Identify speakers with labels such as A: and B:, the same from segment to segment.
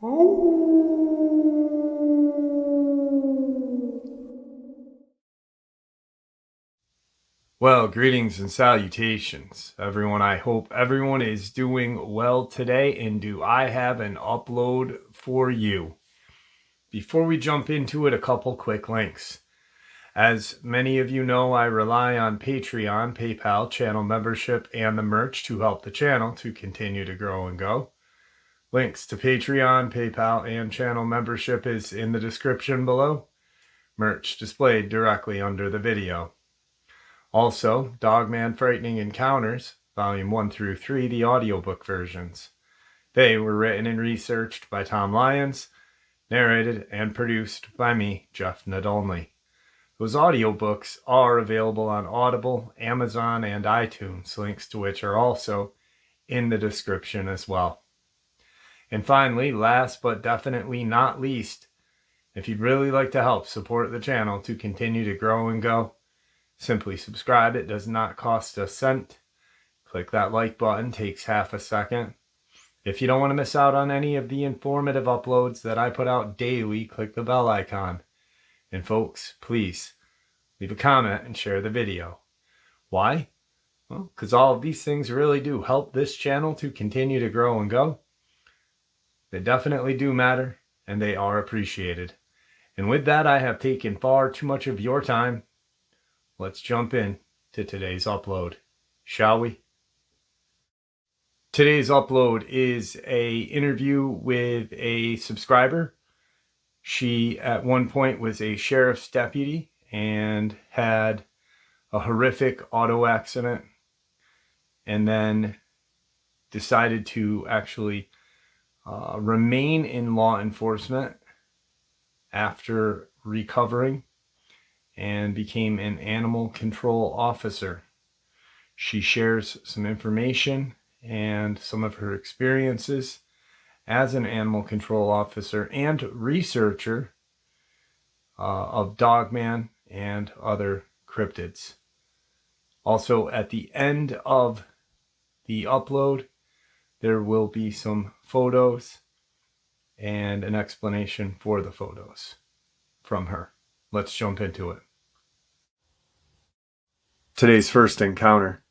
A: Well, greetings and salutations, everyone. I hope everyone is doing well today, and do I have an upload for you. Before we jump into it, a couple quick links. As many of you know, I rely on Patreon, PayPal, channel membership, and the merch to help the channel to continue to grow and go. Links to Patreon, PayPal, and channel membership is in the description below. Merch displayed directly under the video. Also, Dogman Frightening Encounters, Volume 1 through 3, the audiobook versions. They were written and researched by Tom Lyons, narrated and produced by me, Jeff Nadolny. Those audiobooks are available on Audible, Amazon, and iTunes, links to which are also in the description as well. And finally, last but definitely not least, if you'd really like to help support the channel to continue to grow and go, simply subscribe. It does not cost a cent. Click that like button, takes half a second. If you don't want to miss out on any of the informative uploads that I put out daily, click the bell icon. And folks, please leave a comment and share the video. Why? Well, because all of these things really do help this channel to continue to grow and go. They definitely do matter, and they are appreciated. And with that, I have taken far too much of your time. Let's jump in to today's upload, shall we? Today's upload is an interview with a subscriber. She at one point was a sheriff's deputy and had a horrific auto accident, and then decided to actually remain in law enforcement after recovering, and became an animal control officer. She shares some information and some of her experiences as an animal control officer and researcher of Dogman and other cryptids. Also, at the end of the upload, there will be some photos and an explanation for the photos from her. Let's jump into it. Today's first encounter.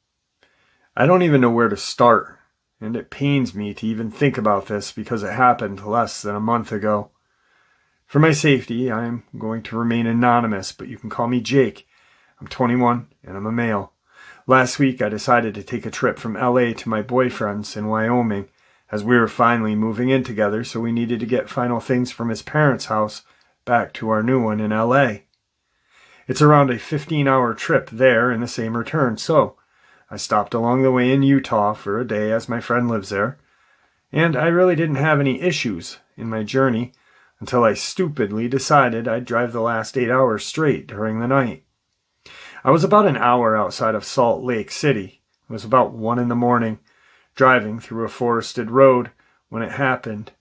A: I don't even know where to start, and it pains me to even think about this because it happened less than a month ago. For my safety, I am going to remain anonymous, but you can call me Jake. I'm 21 and I'm a male. Last week I decided to take a trip from LA to my boyfriend's in Wyoming, as we were finally moving in together, so we needed to get final things from his parents' house back to our new one in LA. It's around a 15-hour trip there and the same return, so I stopped along the way in Utah for a day as my friend lives there, and I really didn't have any issues in my journey until I stupidly decided I'd drive the last 8 hours straight during the night. I was about an hour outside of Salt Lake City. It was about 1 a.m, driving through a forested road when it happened.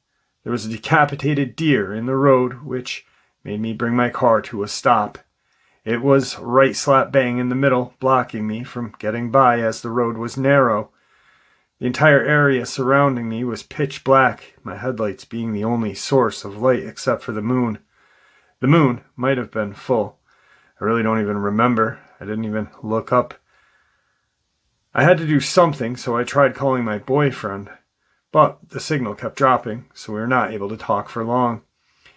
A: There was a decapitated deer in the road, which made me bring my car to a stop. It was right slap bang in the middle, blocking me from getting by as the road was narrow. The entire area surrounding me was pitch black, my headlights being the only source of light except for the moon. The moon might have been full. I really don't even remember. I didn't even look up. I had to do something, so I tried calling my boyfriend, but the signal kept dropping, so we were not able to talk for long.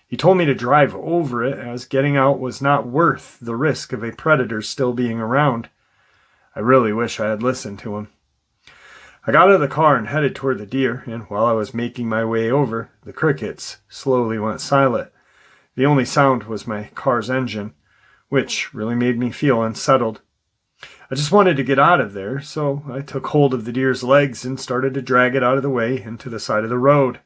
A: He told me to drive over it, as getting out was not worth the risk of a predator still being around. I really wish I had listened to him. I got out of the car and headed toward the deer, and while I was making my way over, the crickets slowly went silent. The only sound was my car's engine, which really made me feel unsettled. I just wanted to get out of there, so I took hold of the deer's legs and started to drag it out of the way into the side of the road.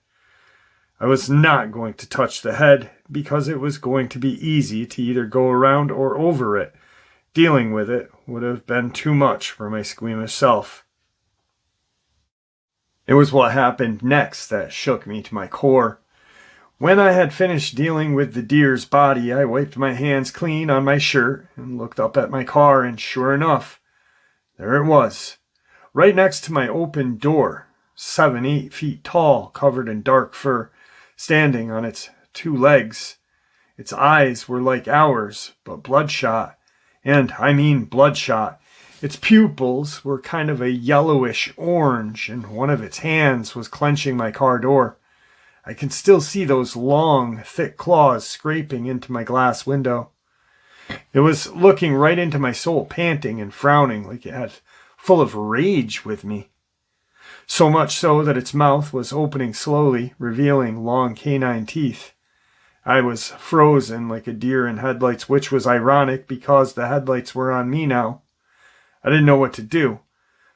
A: I was not going to touch the head because it was going to be easy to either go around or over it. Dealing with it would have been too much for my squeamish self. It was what happened next that shook me to my core. When I had finished dealing with the deer's body, I wiped my hands clean on my shirt and looked up at my car, and sure enough, there it was, right next to my open door, 7-8 feet tall, covered in dark fur, standing on its two legs. Its eyes were like ours, but bloodshot. And I mean bloodshot. Its pupils were kind of a yellowish orange, and one of its hands was clenching my car door. I can still see those long, thick claws scraping into my glass window. It was looking right into my soul, panting and frowning like it had full of rage with me. So much so that its mouth was opening slowly, revealing long canine teeth. I was frozen like a deer in headlights, which was ironic because the headlights were on me now. I didn't know what to do,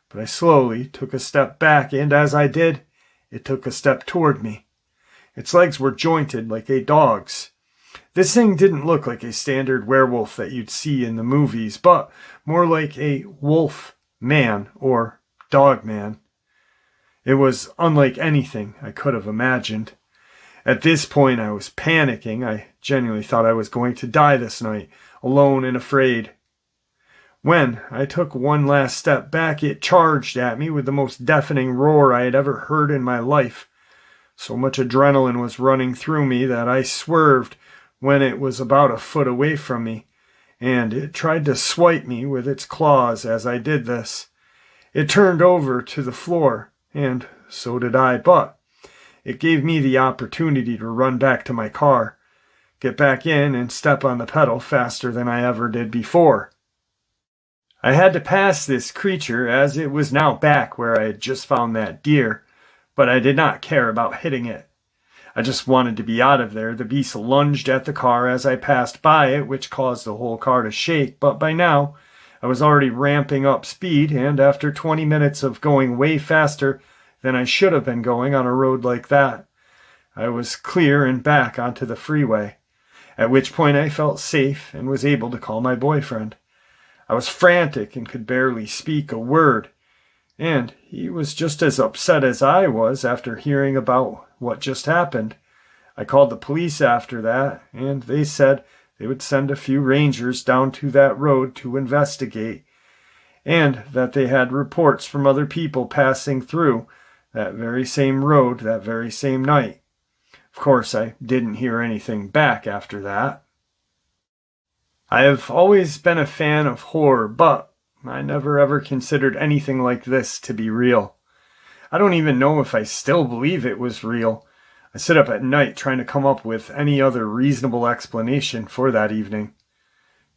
A: but I slowly took a step back, and as I did, it took a step toward me. Its legs were jointed like a dog's. This thing didn't look like a standard werewolf that you'd see in the movies, but more like a wolf man or Dogman. It was unlike anything I could have imagined. At this point, I was panicking. I genuinely thought I was going to die this night, alone and afraid. When I took one last step back, it charged at me with the most deafening roar I had ever heard in my life. So much adrenaline was running through me that I swerved when it was about a foot away from me, and it tried to swipe me with its claws as I did this. It turned over to the floor, and so did I, but it gave me the opportunity to run back to my car, get back in, and step on the pedal faster than I ever did before. I had to pass this creature as it was now back where I had just found that deer, but I did not care about hitting it. I just wanted to be out of there. The beast lunged at the car as I passed by it, which caused the whole car to shake, but by now I was already ramping up speed, and after 20 minutes of going way faster than I should have been going on a road like that, I was clear and back onto the freeway, at which point I felt safe and was able to call my boyfriend. I was frantic and could barely speak a word, and he was just as upset as I was after hearing about what just happened. I called the police after that, and they said they would send a few rangers down to that road to investigate, and that they had reports from other people passing through that very same road that very same night. Of course, I didn't hear anything back after that. I have always been a fan of horror, but I never ever considered anything like this to be real. I don't even know if I still believe it was real. I sit up at night trying to come up with any other reasonable explanation for that evening.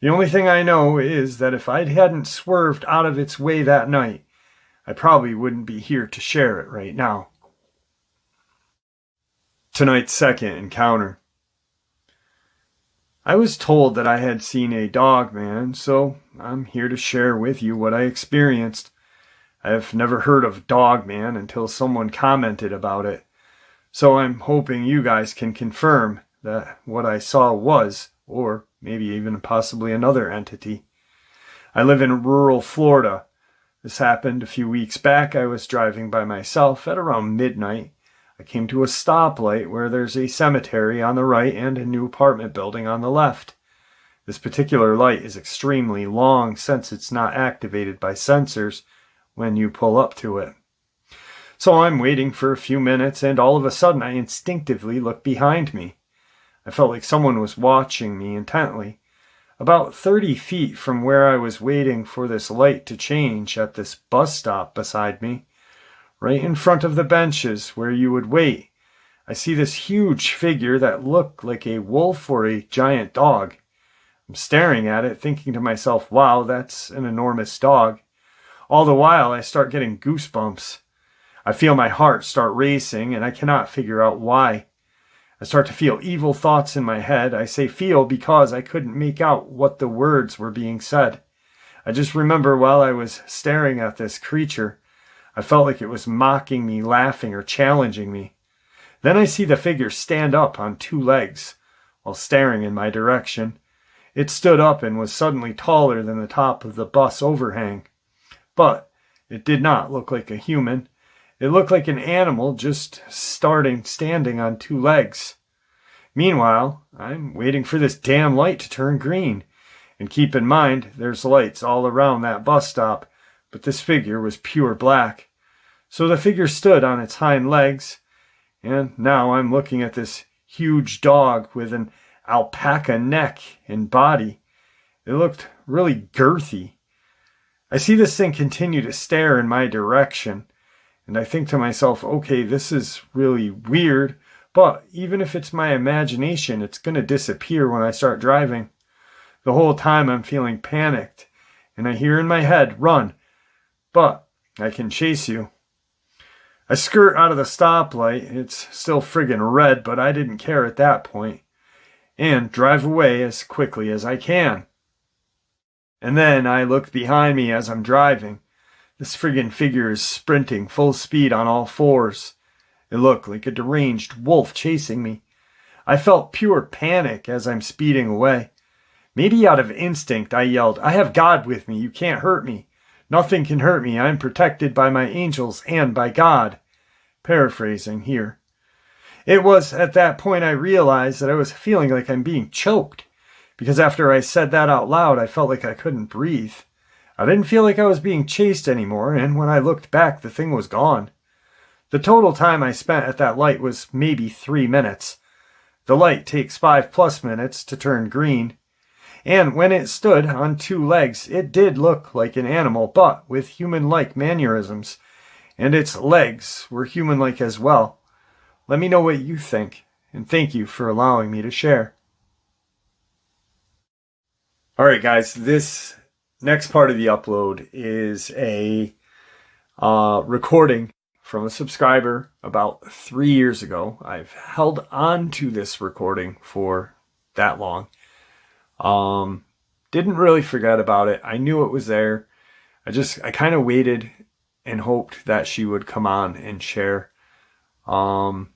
A: The only thing I know is that if I hadn't swerved out of its way that night, I probably wouldn't be here to share it right now. Tonight's second encounter. I was told that I had seen a Dogman, so I'm here to share with you what I experienced. I have never heard of Dogman until someone commented about it, so I'm hoping you guys can confirm that what I saw was, or maybe even possibly another entity. I live in rural Florida. This happened a few weeks back. I was driving by myself at around midnight. I came to a stoplight where there's a cemetery on the right and a new apartment building on the left. This particular light is extremely long since it's not activated by sensors when you pull up to it. So I'm waiting for a few minutes, and all of a sudden I instinctively look behind me. I felt like someone was watching me intently. About 30 feet from where I was waiting for this light to change at this bus stop beside me, right in front of the benches where you would wait, I see this huge figure that looked like a wolf or a giant dog. I'm staring at it, thinking to myself, wow, that's an enormous dog. All the while, I start getting goosebumps. I feel my heart start racing, and I cannot figure out why. I start to feel evil thoughts in my head. I say feel because I couldn't make out what the words were being said. I just remember while I was staring at this creature, I felt like it was mocking me, laughing, or challenging me. Then I see the figure stand up on two legs while staring in my direction. It stood up and was suddenly taller than the top of the bus overhang. But it did not look like a human. It looked like an animal just standing on two legs. Meanwhile, I'm waiting for this damn light to turn green. And keep in mind, there's lights all around that bus stop, but this figure was pure black. So the figure stood on its hind legs, And now I'm looking at this huge dog with an alpaca neck and body. It looked really girthy. I see this thing continue to stare in my direction, and I think to myself, okay, this is really weird, but even if it's my imagination, it's going to disappear when I start driving. The whole time I'm feeling panicked, and I hear in my head, run, but I can chase you. I skirt out of the stoplight. It's still friggin' red, but I didn't care at that point, and drive away as quickly as I can. And then I look behind me as I'm driving. This friggin' figure is sprinting full speed on all fours. It looked like a deranged wolf chasing me. I felt pure panic as I'm speeding away. Maybe out of instinct, I yelled, "I have God with me. You can't hurt me. Nothing can hurt me. I am protected by my angels and by God." Paraphrasing here. It was at that point I realized that I was feeling like I'm being choked, because after I said that out loud, I felt like I couldn't breathe. I didn't feel like I was being chased anymore, and when I looked back, the thing was gone. The total time I spent at that light was maybe 3 minutes. The light takes 5+ minutes to turn green, and when it stood on 2 legs, it did look like an animal, but with human-like mannerisms, and its legs were human-like as well. Let me know what you think, and thank you for allowing me to share. Alright guys, this next part of the upload is a recording from a subscriber about 3 years ago. I've held on to this recording for that long. Didn't really forget about it. I knew it was there. I kind of waited and hoped that she would come on and share a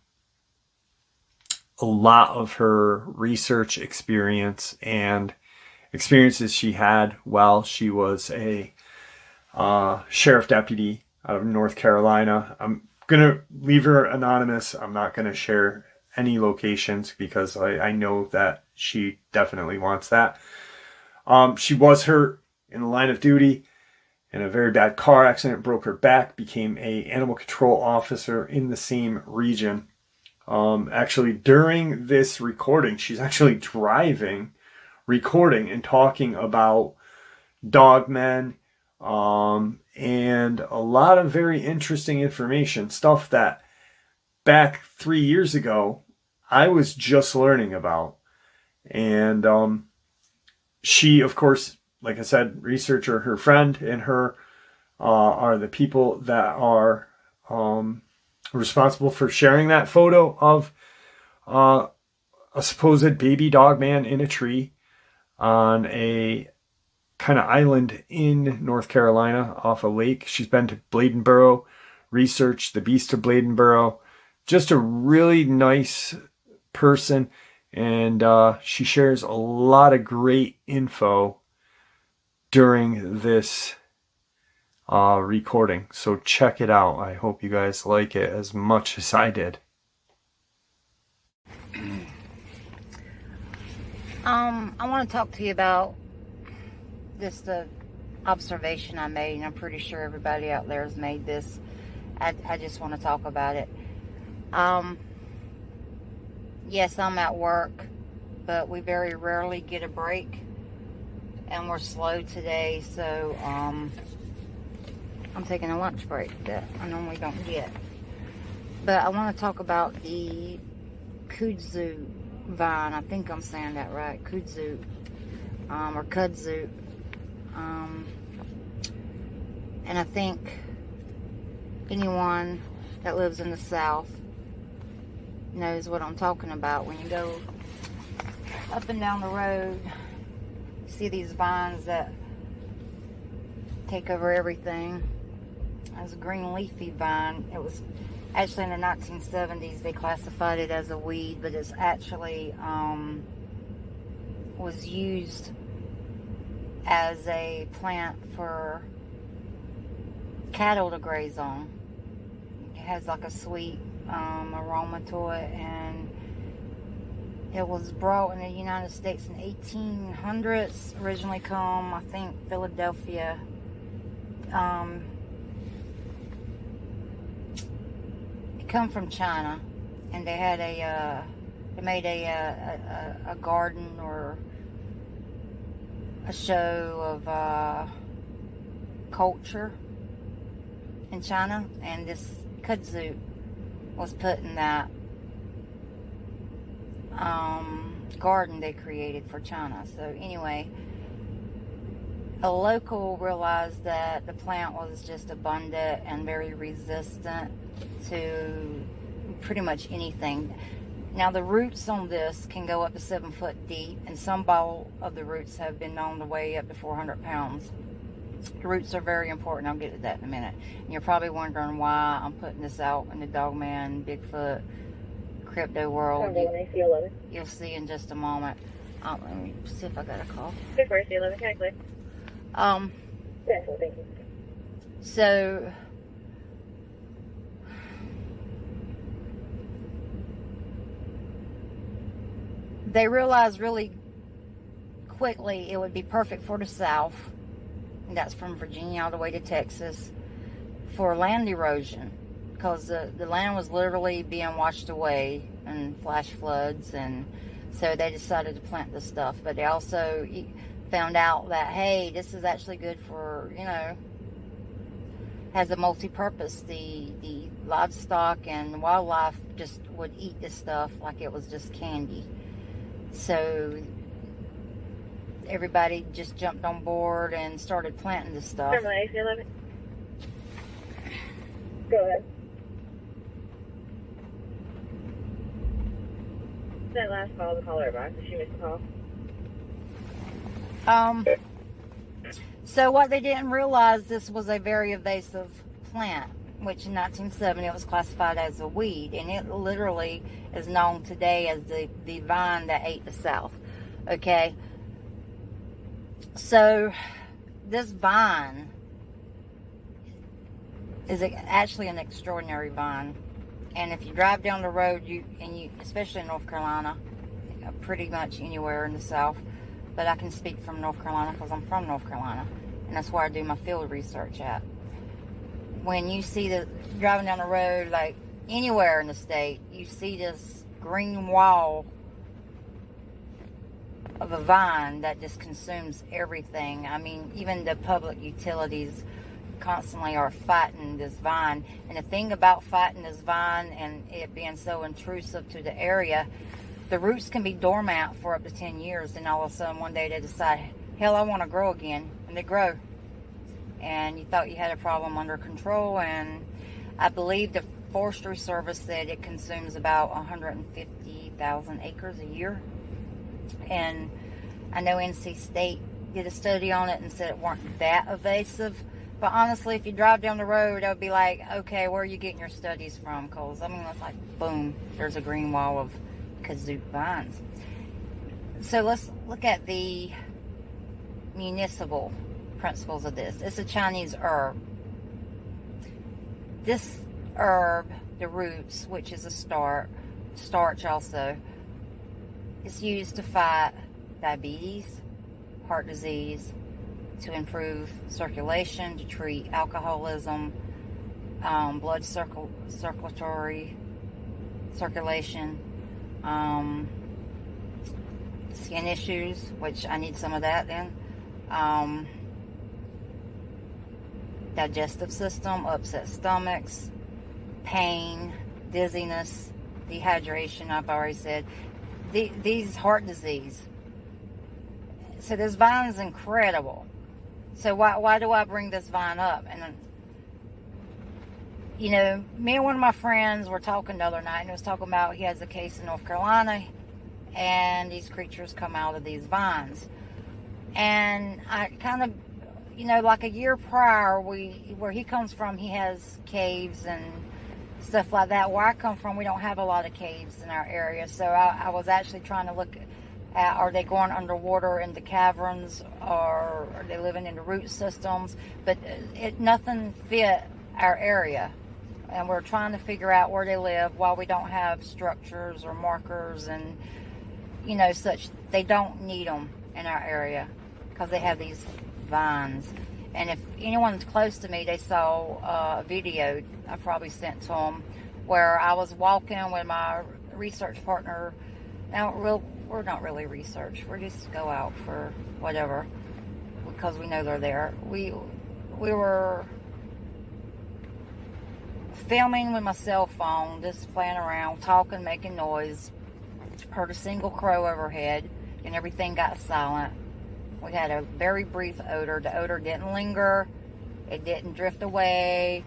A: lot of her research experience and experiences she had while she was a sheriff deputy out of North Carolina. I'm going to leave her anonymous. I'm not going to share any locations because I know that she definitely wants that. She was hurt in the line of duty in a very bad car accident, broke her back, became a animal control officer in the same region. Actually, during this recording, she's actually driving, recording and talking about Dogman, and a lot of very interesting information, stuff that back 3 years ago, I was just learning about. And she, of course, like I said, researcher, her friend, and her are the people that are responsible for sharing that photo of a supposed baby Dogman in a tree on a kind of island in North Carolina off a lake. She's been to Bladenboro, researched the beast of Bladenboro. Just a really nice person, and she shares a lot of great info during this recording. So check it out. I hope you guys like it as much as I did.
B: I want to talk to you about just the observation I made, and I'm pretty sure everybody out there has made this. I just want to talk about it. Yes, I'm at work, but we very rarely get a break, and we're slow today, so I'm taking a lunch break that I normally don't get. But I want to talk about the Kudzu vine. I think I'm saying that right. Kudzu, or Kudzu. And I think anyone that lives in the South knows what I'm talking about. When you go up and down the road, you see these vines that take over everything. There's a green leafy vine. It was actually in the 1970s they classified it as a weed, but it's actually was used as a plant for cattle to graze on. It has like a sweet aroma to it, and it was brought in the United States in 1800s. Originally come, I think, Philadelphia. It come from China, and they had they made a garden or a show of culture in China, and this Kudzu was put in that garden they created for China. So anyway, a local realized that the plant was just abundant and very resistant to pretty much anything. Now the roots on this can go up to 7 foot deep, and some ball of the roots have been known to weigh up to 400 pounds. The roots are very important. I'll get to that in a minute. And you're probably wondering why I'm putting this out in the Dogman, Bigfoot, crypto world. You'll see in just a moment. Let me see if I got a call.
C: Good first, 11, can I click? Yes, well, thank you.
B: So they realized really quickly it would be perfect for the South, and that's from Virginia all the way to Texas, for land erosion, because the land was literally being washed away in flash floods, and so they decided to plant this stuff. But they also found out that, hey, this is actually good for, has a multi-purpose. The livestock and wildlife just would eat this stuff like it was just candy. So everybody just jumped on board and started planting this stuff.
C: Go ahead. That last call, the caller back. Did she miss the call?
B: So what they didn't realize, this was a very invasive plant, which in 1970 it was classified as a weed, and it literally is known today as the vine that ate the South. Okay, so this vine is actually an extraordinary vine, and if you drive down the road, especially in North Carolina, pretty much anywhere in the South, but I can speak from North Carolina because I'm from North Carolina, and that's where I do my field research at. When you see driving down the road, like anywhere in the state, you see this green wall of a vine that just consumes everything. I mean, even the public utilities constantly are fighting this vine. And the thing about fighting this vine and it being so intrusive to the area, the roots can be dormant for up to 10 years, and all of a sudden one day they decide, hell, I want to grow again, and they grow. And you thought you had a problem under control, and I believe the Forestry Service said it consumes about 150,000 acres a year. And I know NC State did a study on it and said it weren't that invasive. But honestly, if you drive down the road, it would be like, okay, where are you getting your studies from? Because, I mean, it's like, boom, there's a green wall of kudzu vines. So let's look at the municipal principles of this. It's a Chinese herb. This herb, the roots, which is a starch also, is used to fight diabetes, heart disease, to improve circulation, to treat alcoholism, blood circulatory circulation, skin issues, which I need some of that then, digestive system, upset stomachs, pain, dizziness, dehydration, I've already said, these heart disease. So this vine is incredible. So why do I bring this vine up? And me and one of my friends were talking the other night, and he was talking about he has a case in North Carolina, and these creatures come out of these vines. And I kind of, like a year prior, where he comes from, he has caves and stuff like that. Where I come from, we don't have a lot of caves in our area. So I was actually trying to look at, are they going underwater in the caverns, or are they living in the root systems? But nothing fit our area. And we're trying to figure out where they live while we don't have structures or markers and, such. They don't need them in our area because they have these vines. And if anyone's close to me, they saw a video I probably sent to them where I was walking with my research partner. Now, we're not really research. We just go out for whatever because we know they're there. We were filming with my cell phone, just playing around, talking, making noise. Heard a single crow overhead, and everything got silent. We had a very brief odor. The odor didn't linger. It didn't drift away.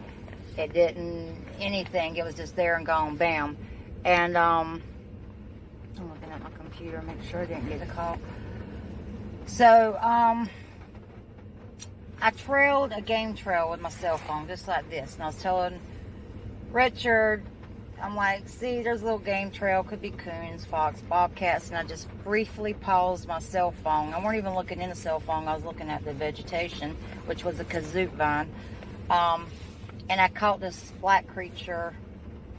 B: It didn't anything. It was just there and gone. Bam. And I'm looking at my computer, make sure I didn't get a call. So I trailed a game trail with my cell phone, just like this. And I was telling Richard, I'm like, see, there's a little game trail. Could be coons, fox, bobcats. And I just briefly paused my cell phone. I weren't even looking in the cell phone. I was looking at the vegetation, which was a kudzu vine. And I caught this black creature.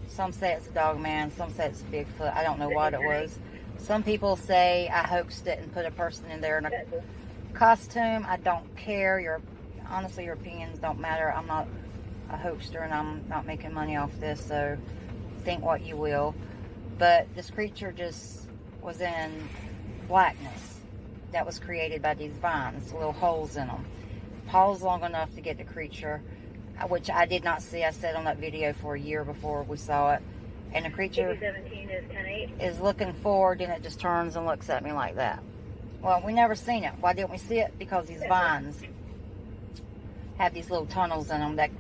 B: Some say it's a Dogman. Some say it's a Bigfoot. I don't know what it was. Some people say I hoaxed it and put a person in there in a costume. I don't care. Honestly, your opinions don't matter. I'm not a hoaxer and I'm not making money off this, so think what you will. But this creature just was in blackness that was created by these vines, little holes in them. Paused long enough to get the creature, which I did not see. I sat on that video for a year before we saw it. And the creature is looking forward, and it just turns and looks at me like that. Well, we never seen it. Why didn't we see it? Because these vines have these little tunnels in them that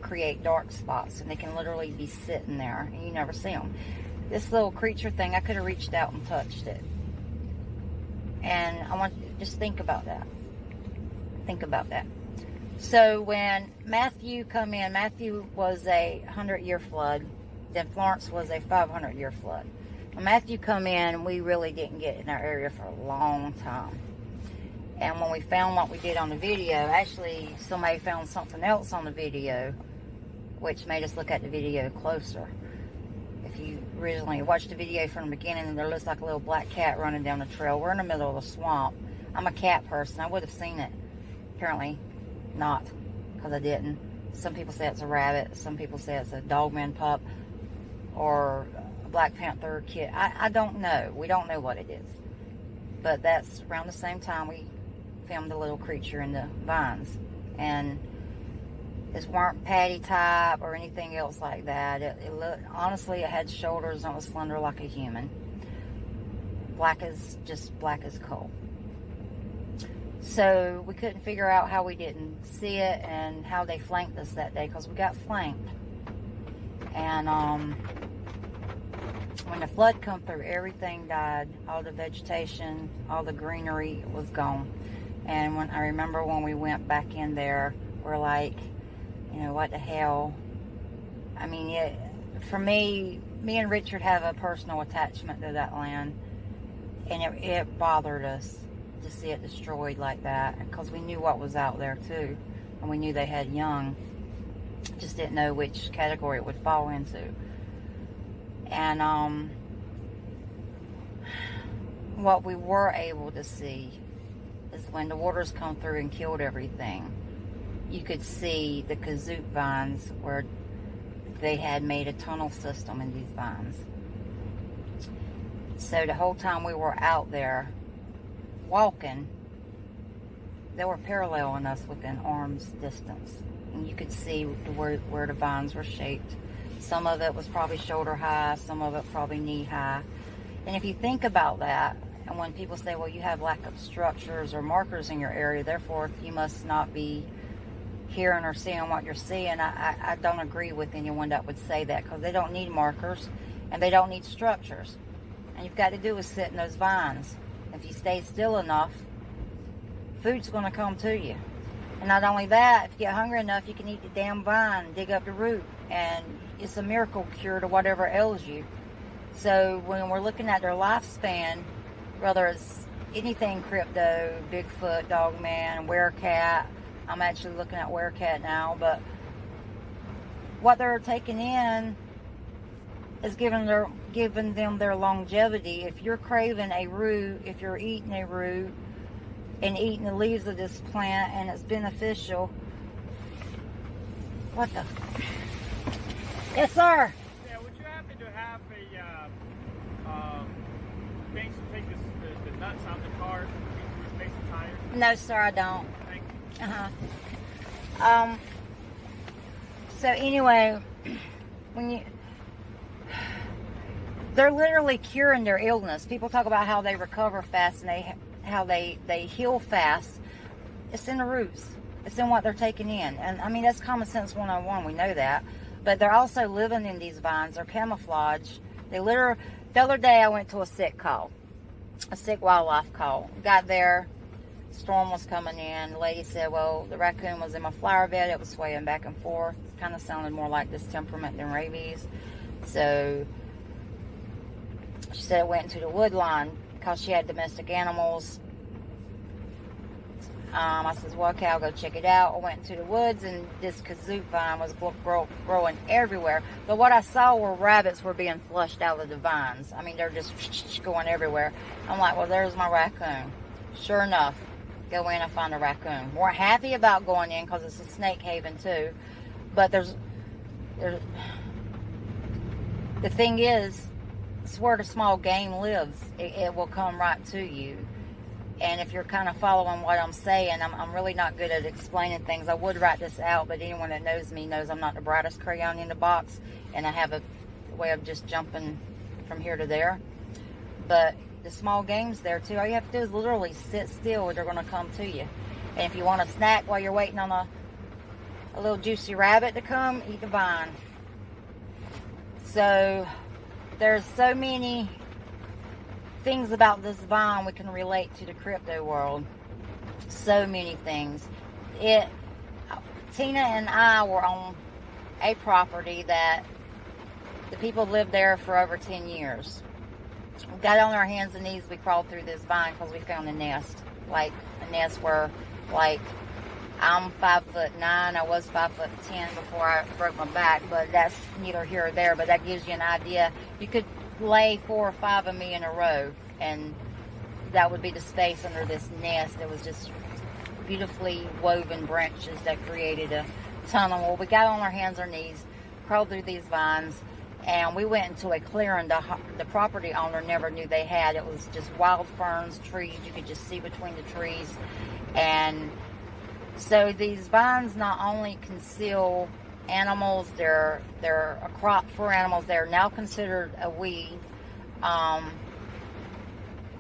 B: create dark spots, and they can literally be sitting there, and you never see them. This little creature thing, I could have reached out and touched it. And I want you to just think about that. Think about that. So when Matthew come in, Matthew was a 100-year flood. Then Florence was a 500-year flood. When Matthew come in, we really didn't get in our area for a long time. And when we found what we did on the video, actually somebody found something else on the video, which made us look at the video closer. If you originally watched the video from the beginning, there looks like a little black cat running down the trail. We're in the middle of a swamp. I'm a cat person. I would have seen it. Apparently not, because I didn't. Some people say it's a rabbit. Some people say it's a Dogman pup or a Black Panther kid. I don't know. We don't know what it is. But that's around the same time we filmed the little creature in the vines. And this weren't patty type or anything else like that. It looked, honestly, it had shoulders and it was slender like a human. Black as coal. So we couldn't figure out how we didn't see it and how they flanked us that day, because we got flanked. And when the flood come through, everything died. All the vegetation, all the greenery was gone. And when I remember when we went back in there, we're like, you know, what the hell? I mean, for me and Richard have a personal attachment to that land, and it bothered us to see it destroyed like that, because we knew what was out there too, and we knew they had young. Just didn't know which category it would fall into. And what we were able to see is when the waters come through and killed everything, you could see the kudzu vines where they had made a tunnel system in these vines. So the whole time we were out there walking, they were paralleling us within arm's distance. And you could see where the vines were shaped. Some of it was probably shoulder high, some of it probably knee high. And if you think about that, and when people say, well, you have lack of structures or markers in your area, therefore you must not be hearing or seeing what you're seeing, I don't agree with anyone that would say that, because they don't need markers and they don't need structures. And you've got to do is sit in those vines. If you stay still enough, food's going to come to you. And not only that, if you get hungry enough, you can eat the damn vine, dig up the root, and it's a miracle cure to whatever ails you. So when we're looking at their lifespan, whether it's anything crypto, Bigfoot, Dogman, werecat, I'm actually looking at werecat now, but what they're taking in is giving them their longevity. If you're craving a root, if you're eating a root and eating the leaves of this plant and it's beneficial, what the? Yes, sir.
D: Yeah, would
A: have a things to take the nuts out of the car to replace the tires?
B: No, sir, I don't.
A: Thank you.
B: So anyway, they're literally curing their illness. People talk about how they recover fast and how they heal fast. It's in the roots. It's in what they're taking in. And I mean, that's common sense 101. We know that. But they're also living in these vines. They're camouflage. The other day I went to a sick wildlife call. Got there, storm was coming in. The lady said, well, the raccoon was in my flower bed. It was swaying back and forth. It kind of sounded more like distemperament than rabies. So she said it went into the wood line because she had domestic animals. I said, well, okay, I'll go check it out. I went into the woods, and this kudzu vine was growing everywhere. But what I saw were rabbits were being flushed out of the vines. I mean, they're just going everywhere. I'm like, well, there's my raccoon. Sure enough, go in and find a raccoon. We're happy about going in because it's a snake haven too. But the thing is, it's where the small game lives. It will come right to you. And if you're kind of following what I'm saying, I'm really not good at explaining things. I would write this out, but anyone that knows me knows I'm not the brightest crayon in the box, and I have a way of just jumping from here to there. But the small game's there too. All you have to do is literally sit still, they're going to come to you. And if you want a snack while you're waiting on a little juicy rabbit to come, eat the vine. So there's so many things about this vine we can relate to the crypto world. So many things. Tina and I were on a property that the people lived there for over 10 years. We got on our hands and knees, we crawled through this vine because we found a nest. Like a nest where, like, I'm 5'9", I was 5'10" before I broke my back, but that's neither here or there. But that gives you an idea. You could lay 4 or 5 of me in a row, and that would be the space under this nest. It was just beautifully woven branches that created a tunnel. Well, we got on our hands or knees, crawled through these vines, and we went into a clearing the property owner never knew they had. It was just wild ferns, trees. You could just see between the trees. And so these vines not only conceal animals, they're a crop for animals. They're now considered a weed.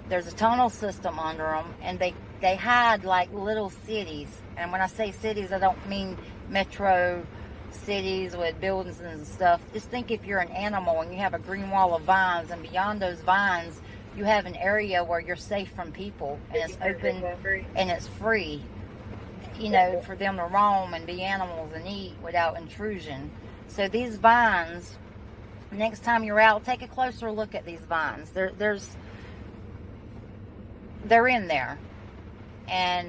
B: There's a tunnel system under them, and they hide like little cities. And when I say cities, I don't mean metro cities with buildings and stuff. Just think if you're an animal and you have a green wall of vines, and beyond those vines you have an area where you're safe from people, and it's open and it's free, you know, for them to roam and be animals and eat without intrusion. So these vines, next time you're out, take a closer look at these vines. They're in there, and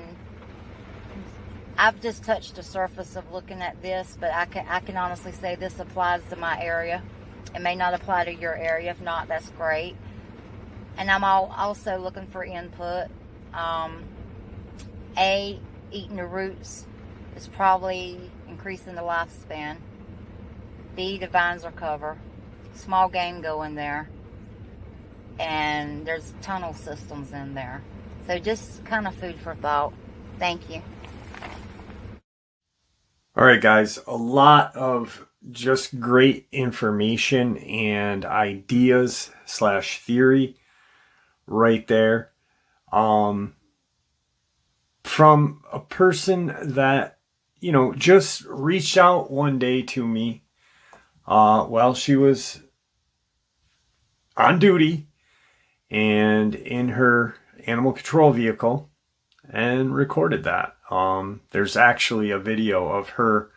B: I've just touched the surface of looking at this, but I can honestly say this applies to my area. It may not apply to your area. If not, that's great. And I'm also looking for input. Eating the roots is probably increasing the lifespan. B, the vines are cover. Small game go in there. And there's tunnel systems in there. So just kind of food for thought. Thank you.
A: All right, guys, a lot of just great information and ideas / theory right there. From a person that, you know, just reached out one day to me. Well, she was on duty and in her animal control vehicle and recorded that. There's actually a video of her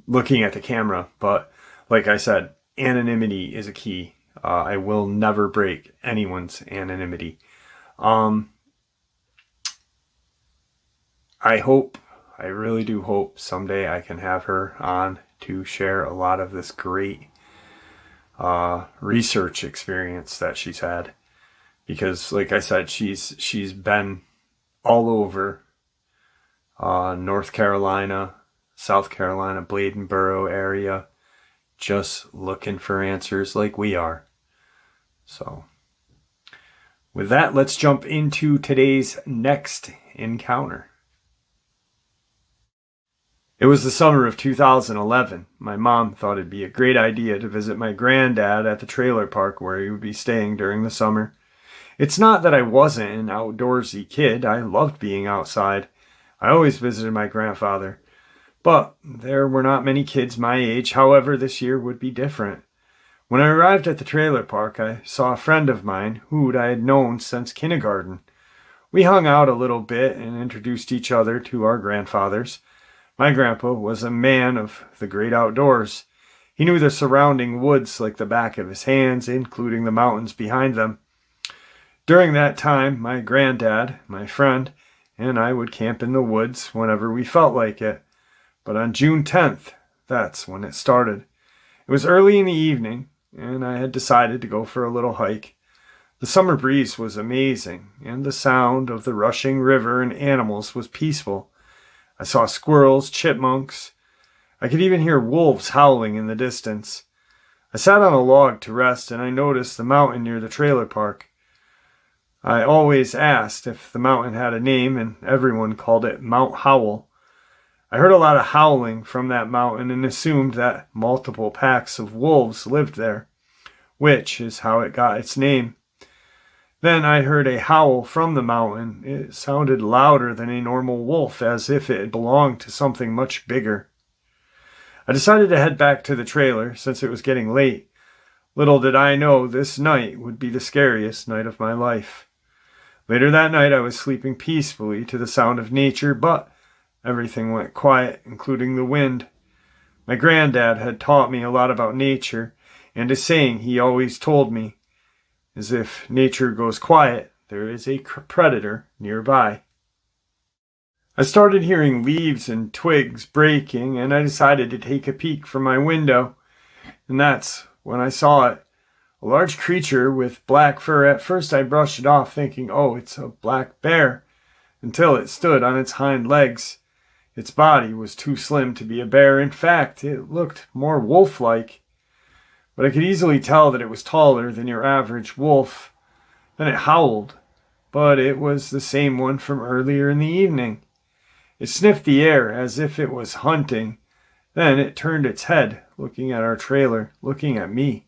A: looking at the camera, but like I said, anonymity is a key. I will never break anyone's anonymity. I really do hope someday I can have her on to share a lot of this great research experience that she's had. Because, like I said, she's been all over North Carolina, South Carolina, Bladenboro area, just looking for answers like we are. So, with that, let's jump into today's next encounter. It was the summer of 2011. My mom thought it'd be a great idea to visit my granddad at the trailer park where he would be staying during the summer. It's not that I wasn't an outdoorsy kid. I loved being outside. I always visited my grandfather. But there were not many kids my age. However, this year would be different. When I arrived at the trailer park, I saw a friend of mine who I had known since kindergarten. We hung out a little bit and introduced each other to our grandfathers. My grandpa was a man of the great outdoors. He knew the surrounding woods like the back of his hands, including the mountains behind them. During that time, my granddad, my friend, and I would camp in the woods whenever we felt like it. But on June 10th, that's when it started. It was early in the evening, and I had decided to go for a little hike. The summer breeze was amazing, and the sound of the rushing river and animals was peaceful. I saw squirrels, chipmunks. I could even hear wolves howling in the distance. I sat on a log to rest, and I noticed the mountain near the trailer park. I always asked if the mountain had a name, and everyone called it Mount Howell. I heard a lot of howling from that mountain and assumed that multiple packs of wolves lived there, which is how it got its name. Then I heard a howl from the mountain. It sounded louder than a normal wolf, as if it belonged to something much bigger. I decided to head back to the trailer since it was getting late. Little did I know this night would be the scariest night of my life. Later that night I was sleeping peacefully to the sound of nature, but everything went quiet, including the wind. My granddad had taught me a lot about nature, and a saying he always told me is if nature goes quiet, there is a predator nearby. I started hearing leaves and twigs breaking, and I decided to take a peek from my window, and that's when I saw it. A large creature with black fur. At first I brushed it off, thinking, oh, it's a black bear, until it stood on its hind legs. Its body was too slim to be a bear. In fact, it looked more wolf-like. But I could easily tell that it was taller than your average wolf. Then it howled, but it was the same one from earlier in the evening. It sniffed the air as if it was hunting. Then it turned its head, looking at our trailer, looking at me.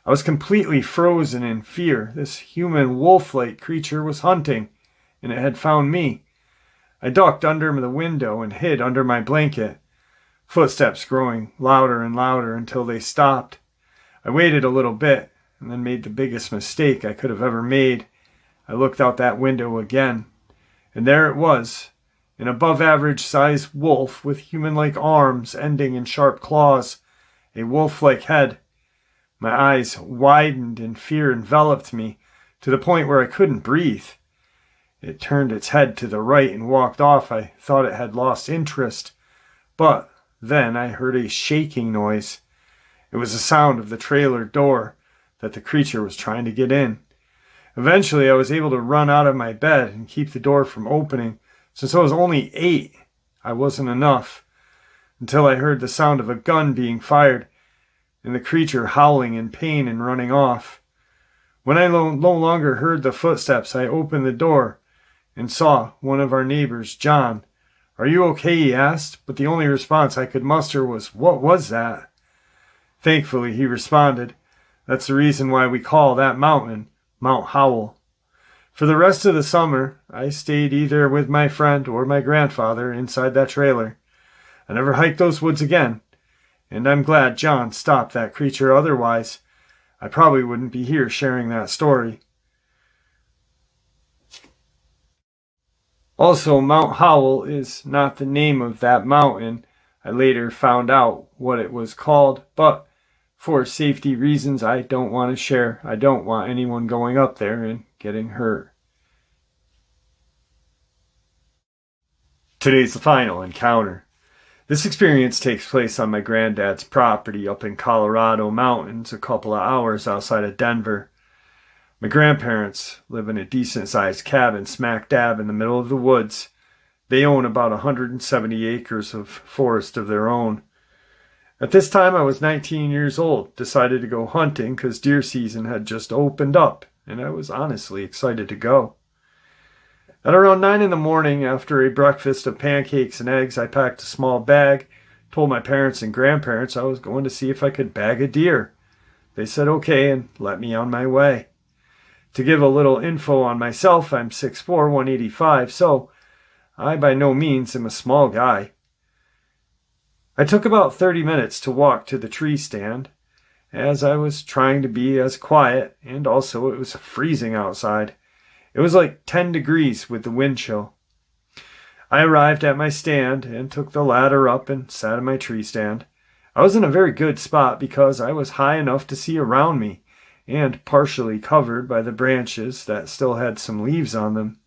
A: I was completely frozen in fear. This human wolf-like creature was hunting, and it had found me. I ducked under the window and hid under my blanket, footsteps growing louder and louder until they stopped. I waited a little bit and then made the biggest mistake I could have ever made. I looked out that window again, and there it was, an above-average-sized wolf with human-like arms ending in sharp claws, a wolf-like head. My eyes widened and fear enveloped me to the point where I couldn't breathe. It turned its head to the right and walked off. I thought it had lost interest, but then I heard a shaking noise. It was the sound of the trailer door that the creature was trying to get in. Eventually, I was able to run out of my bed and keep the door from opening. Since I was only 8, I wasn't enough, until I heard the sound of a gun being fired and the creature howling in pain and running off. When I no longer heard the footsteps, I opened the door and saw one of our neighbors, John. "Are you okay?" he asked, but the only response I could muster was, "What was that?" Thankfully, he responded, "That's the reason why we call that mountain Mount Howell." For the rest of the summer, I stayed either with my friend or my grandfather inside that trailer. I never hiked those woods again, and I'm glad John stopped that creature. Otherwise, I probably wouldn't be here sharing that story. Also, Mount Howell is not the name of that mountain. I later found out what it was called, but for safety reasons, I don't want to share. I don't want anyone going up there and getting hurt. Today's the final encounter. This experience takes place on my granddad's property up in Colorado mountains, a couple of hours outside of Denver. My grandparents live in a decent-sized cabin smack dab in the middle of the woods. They own about 170 acres of forest of their own. At this time, I was 19 years old, decided to go hunting because deer season had just opened up, and I was honestly excited to go. At around 9 in the morning, after a breakfast of pancakes and eggs, I packed a small bag, told my parents and grandparents I was going to see if I could bag a deer. They said okay and let me on my way. To give a little info on myself, I'm 6'4", 185, so I by no means am a small guy. I took about 30 minutes to walk to the tree stand, as I was trying to be as quiet, and also it was freezing outside. It was like 10 degrees with the wind chill. I arrived at my stand and took the ladder up and sat in my tree stand. I was in a very good spot because I was high enough to see around me, and partially covered by the branches that still had some leaves on them.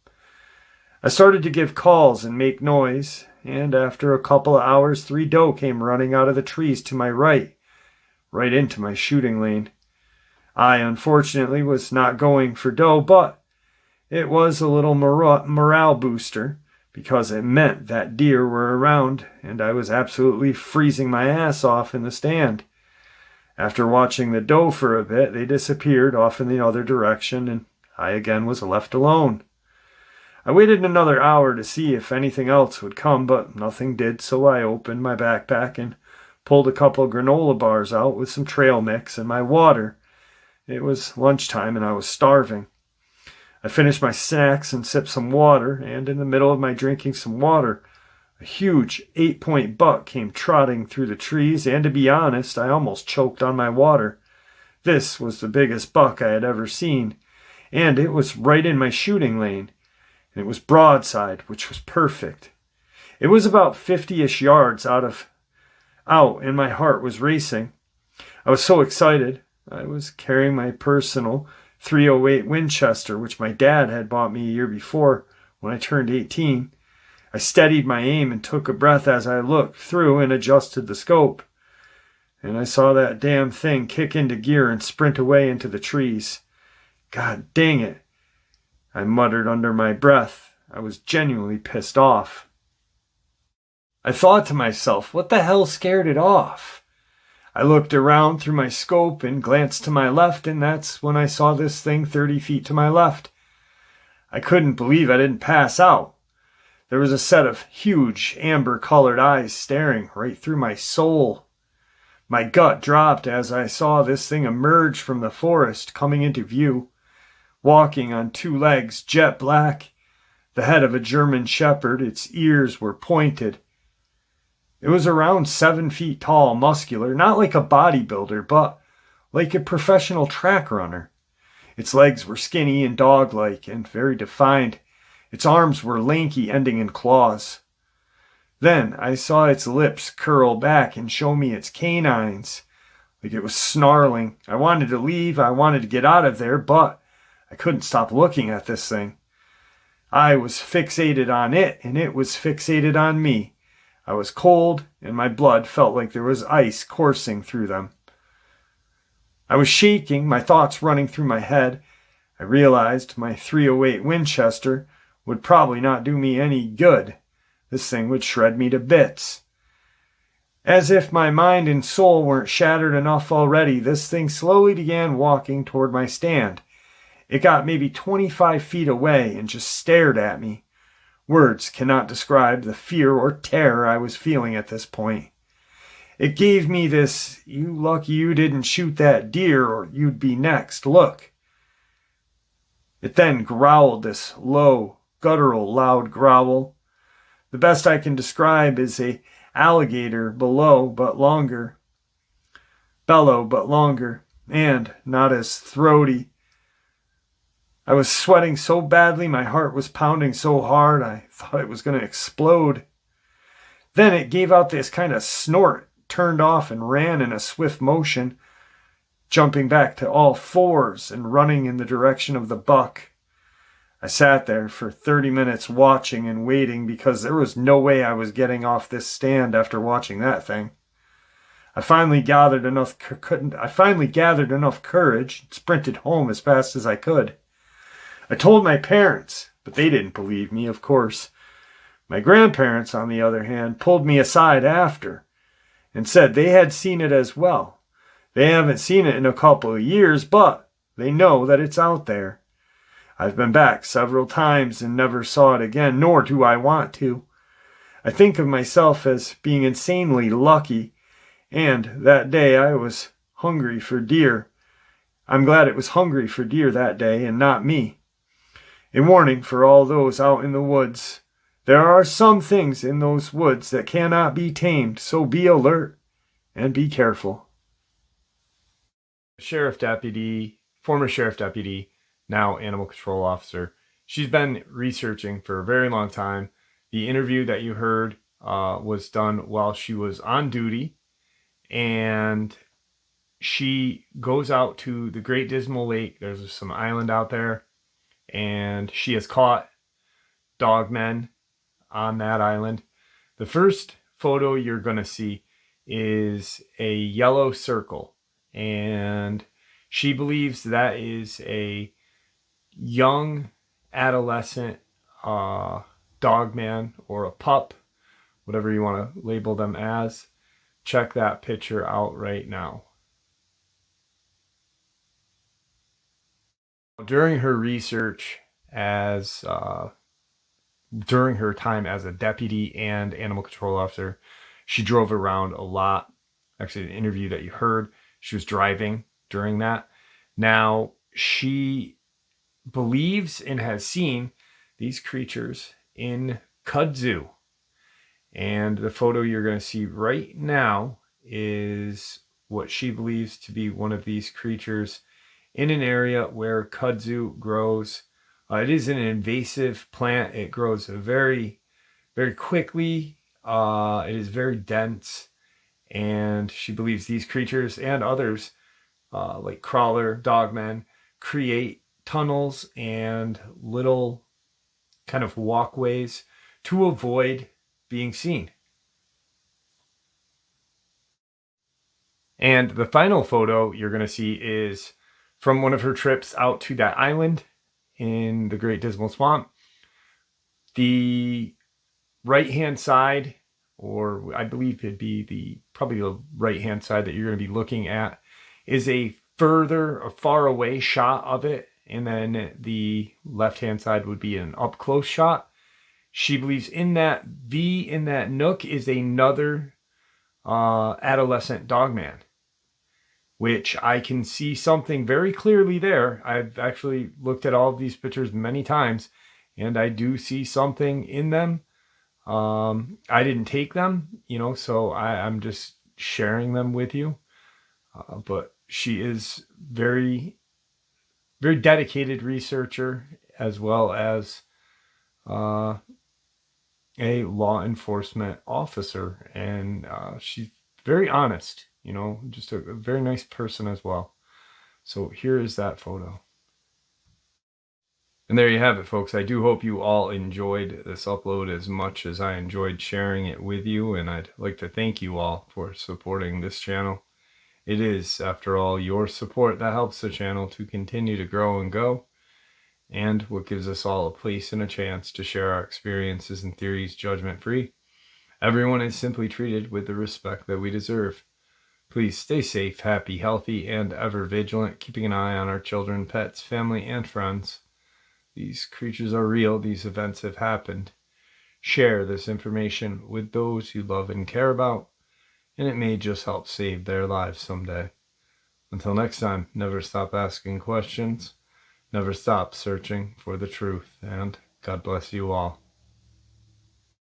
A: I started to give calls and make noise, and after a couple of hours, 3 doe came running out of the trees to my right into my shooting lane. I, unfortunately, was not going for doe, but it was a little morale booster because it meant that deer were around, and I was absolutely freezing my ass off in the stand. After watching the doe for a bit, they disappeared off in the other direction, and I again was left alone. I waited another hour to see if anything else would come, but nothing did, so I opened my backpack and pulled a couple of granola bars out with some trail mix and my water. It was lunchtime and I was starving. I finished my snacks and sipped some water, and in the middle of my drinking some water, a huge 8-point buck came trotting through the trees, and to be honest, I almost choked on my water. This was the biggest buck I had ever seen, and it was right in my shooting lane. And it was broadside, which was perfect. It was about 50-ish yards out, and my heart was racing. I was so excited. I was carrying my personal .308 Winchester, which my dad had bought me a year before when I turned 18. I steadied my aim and took a breath as I looked through and adjusted the scope. And I saw that damn thing kick into gear and sprint away into the trees. God dang it, I muttered under my breath. I was genuinely pissed off. I thought to myself, what the hell scared it off? I looked around through my scope and glanced to my left, and that's when I saw this thing 30 feet to my left. I couldn't believe I didn't pass out. There was a set of huge amber-colored eyes staring right through my soul. My gut dropped as I saw this thing emerge from the forest, coming into view. Walking on 2 legs, jet black, the head of a German shepherd, its ears were pointed. It was around 7 feet tall, muscular, not like a bodybuilder, but like a professional track runner. Its legs were skinny and dog-like and very defined. Its arms were lanky, ending in claws. Then I saw its lips curl back and show me its canines, like it was snarling. I wanted to leave, I wanted to get out of there, but I couldn't stop looking at this thing. I was fixated on it, and it was fixated on me. I was cold, and my blood felt like there was ice coursing through them. I was shaking, my thoughts running through my head. I realized my .308 Winchester would probably not do me any good. This thing would shred me to bits. As if my mind and soul weren't shattered enough already, this thing slowly began walking toward my stand. It got maybe 25 feet away and just stared at me. Words cannot describe the fear or terror I was feeling at this point. It gave me this, you lucky you didn't shoot that deer or you'd be next look. It then growled this low, guttural, loud growl. The best I can describe is a alligator bellow but longer, and not as throaty. I was sweating so badly, my heart was pounding so hard, I thought it was going to explode. Then it gave out this kind of snort, turned off and ran in a swift motion, jumping back to all fours and running in the direction of the buck. I sat there for 30 minutes watching and waiting because there was no way I was getting off this stand after watching that thing. I finally gathered enough courage and sprinted home as fast as I could. I told my parents, but they didn't believe me, of course. My grandparents, on the other hand, pulled me aside after. and said they had seen it as well. They haven't seen it in a couple of years, but they know that it's out there. I've been back several times and never saw it again, nor do I want to. I think of myself as being insanely lucky, and that day I was hungry for deer. I'm glad it was hungry for deer that day and not me. A warning for all those out in the woods. There are some things in those woods that cannot be tamed, so be alert and be careful. Former sheriff deputy, now animal control officer. She's been researching for a very long time. The interview that you heard was done while she was on duty, and she goes out to the Great Dismal Lake. There's some island out there, and she has caught dogmen on that island. The first photo you're going to see is a yellow circle, and she believes that is a young adolescent dogman or a pup, whatever you want to label them as. Check that picture out right now. During her research during her time as a deputy and animal control officer, she drove around a lot. Actually, the interview that you heard, she was driving during that. Now, she believes and has seen these creatures in Kudzu. And the photo you're going to see right now is what she believes to be one of these creatures in an area where kudzu grows. It is an invasive plant. It grows very, very quickly. It is very dense. And she believes these creatures and others, like crawler, dogmen, create tunnels and little kind of walkways to avoid being seen. And the final photo you're going to see is from one of her trips out to that island in the Great Dismal Swamp. The right-hand side, or I believe it'd be probably the right-hand side that you're going to be looking at, is a far away shot of it. And then the left-hand side would be an up-close shot. She believes in that nook is another adolescent dogman, which I can see something very clearly there. I've actually looked at all of these pictures many times, and I do see something in them. I didn't take them, so I'm just sharing them with you. But she is very, very dedicated researcher, as well as a law enforcement officer, and she's very honest, just a very nice person as well. So here is that photo. And there you have it, folks. I do hope you all enjoyed this upload as much as I enjoyed sharing it with you, and I'd like to thank you all for supporting this channel. It is, after all, your support that helps the channel to continue to grow and go, and what gives us all a place and a chance to share our experiences and theories judgment-free. Everyone is simply treated with the respect that we deserve. Please stay safe, happy, healthy, and ever vigilant, keeping an eye on our children, pets, family, and friends. These creatures are real. These events have happened. Share this information with those you love and care about, and it may just help save their lives someday. Until next time, never stop asking questions. Never stop searching for the truth, and God bless you all.